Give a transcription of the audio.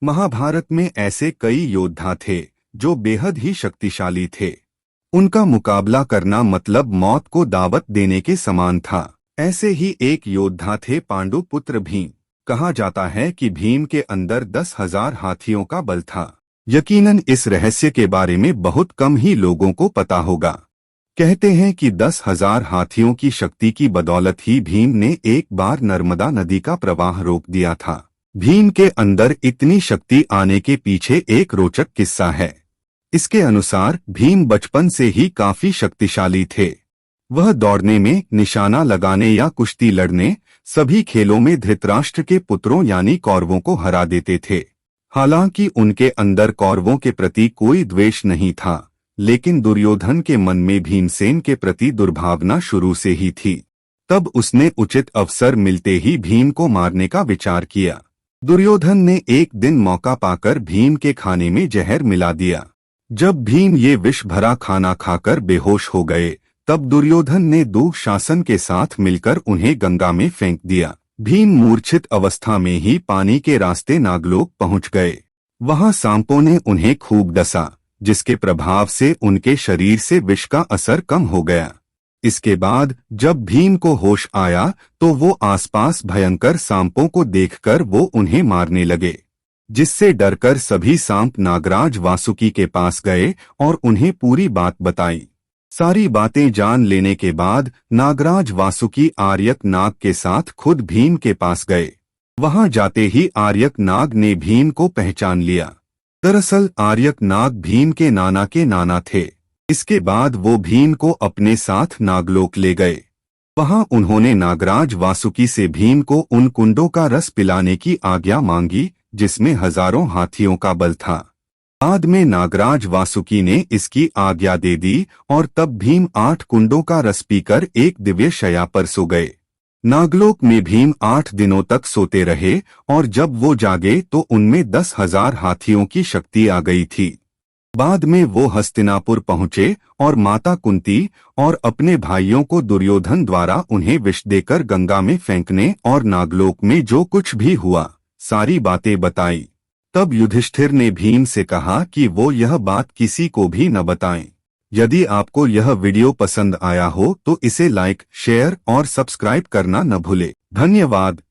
महाभारत में ऐसे कई योद्धा थे जो बेहद ही शक्तिशाली थे। उनका मुकाबला करना मतलब मौत को दावत देने के समान था। ऐसे ही एक योद्धा थे पांडु पुत्र भीम। कहा जाता है कि भीम के अंदर 10,000 हाथियों का बल था। यकीनन इस रहस्य के बारे में बहुत कम ही लोगों को पता होगा। कहते हैं कि 10,000 हाथियों की शक्ति की बदौलत ही भीम ने एक बार नर्मदा नदी का प्रवाह रोक दिया था। भीम के अंदर इतनी शक्ति आने के पीछे एक रोचक किस्सा है। इसके अनुसार भीम बचपन से ही काफी शक्तिशाली थे। वह दौड़ने में, निशाना लगाने या कुश्ती लड़ने, सभी खेलों में धृतराष्ट्र के पुत्रों यानी कौरवों को हरा देते थे। हालांकि उनके अंदर कौरवों के प्रति कोई द्वेष नहीं था, लेकिन दुर्योधन के मन में भीमसेन के प्रति दुर्भावना शुरू से ही थी। तब उसने उचित अवसर मिलते ही भीम को मारने का विचार किया। दुर्योधन ने एक दिन मौका पाकर भीम के खाने में जहर मिला दिया। जब भीम ये विष भरा खाना खाकर बेहोश हो गए, तब दुर्योधन ने दुःशासन के साथ मिलकर उन्हें गंगा में फेंक दिया। भीम मूर्छित अवस्था में ही पानी के रास्ते नागलोक पहुंच गए। वहां सांपों ने उन्हें खूब डसा, जिसके प्रभाव से उनके शरीर से विष का असर कम हो गया। इसके बाद जब भीम को होश आया तो वो आसपास भयंकर सांपों को देखकर वो उन्हें मारने लगे, जिससे डरकर सभी सांप नागराज वासुकी के पास गए और उन्हें पूरी बात बताई। सारी बातें जान लेने के बाद नागराज वासुकी आर्यक नाग के साथ खुद भीम के पास गए। वहां जाते ही आर्यक नाग ने भीम को पहचान लिया। दरअसल आर्यक नाग भीम के नाना थे। इसके बाद वो भीम को अपने साथ नागलोक ले गए। वहां उन्होंने नागराज वासुकी से भीम को उन कुंडों का रस पिलाने की आज्ञा मांगी जिसमें हजारों हाथियों का बल था। बाद में नागराज वासुकी ने इसकी आज्ञा दे दी और तब भीम 8 कुंडों का रस पीकर एक दिव्य शैया पर सो गए। नागलोक में भीम 8 दिनों तक सोते रहे और जब वो जागे तो उनमें 10,000 हाथियों की शक्ति आ गई थी। बाद में वो हस्तिनापुर पहुंचे और माता कुंती और अपने भाइयों को दुर्योधन द्वारा उन्हें विष देकर गंगा में फेंकने और नागलोक में जो कुछ भी हुआ सारी बातें बताई। तब युधिष्ठिर ने भीम से कहा कि वो यह बात किसी को भी न बताएं। यदि आपको यह वीडियो पसंद आया हो तो इसे लाइक, शेयर और सब्सक्राइब करना न भूले। धन्यवाद।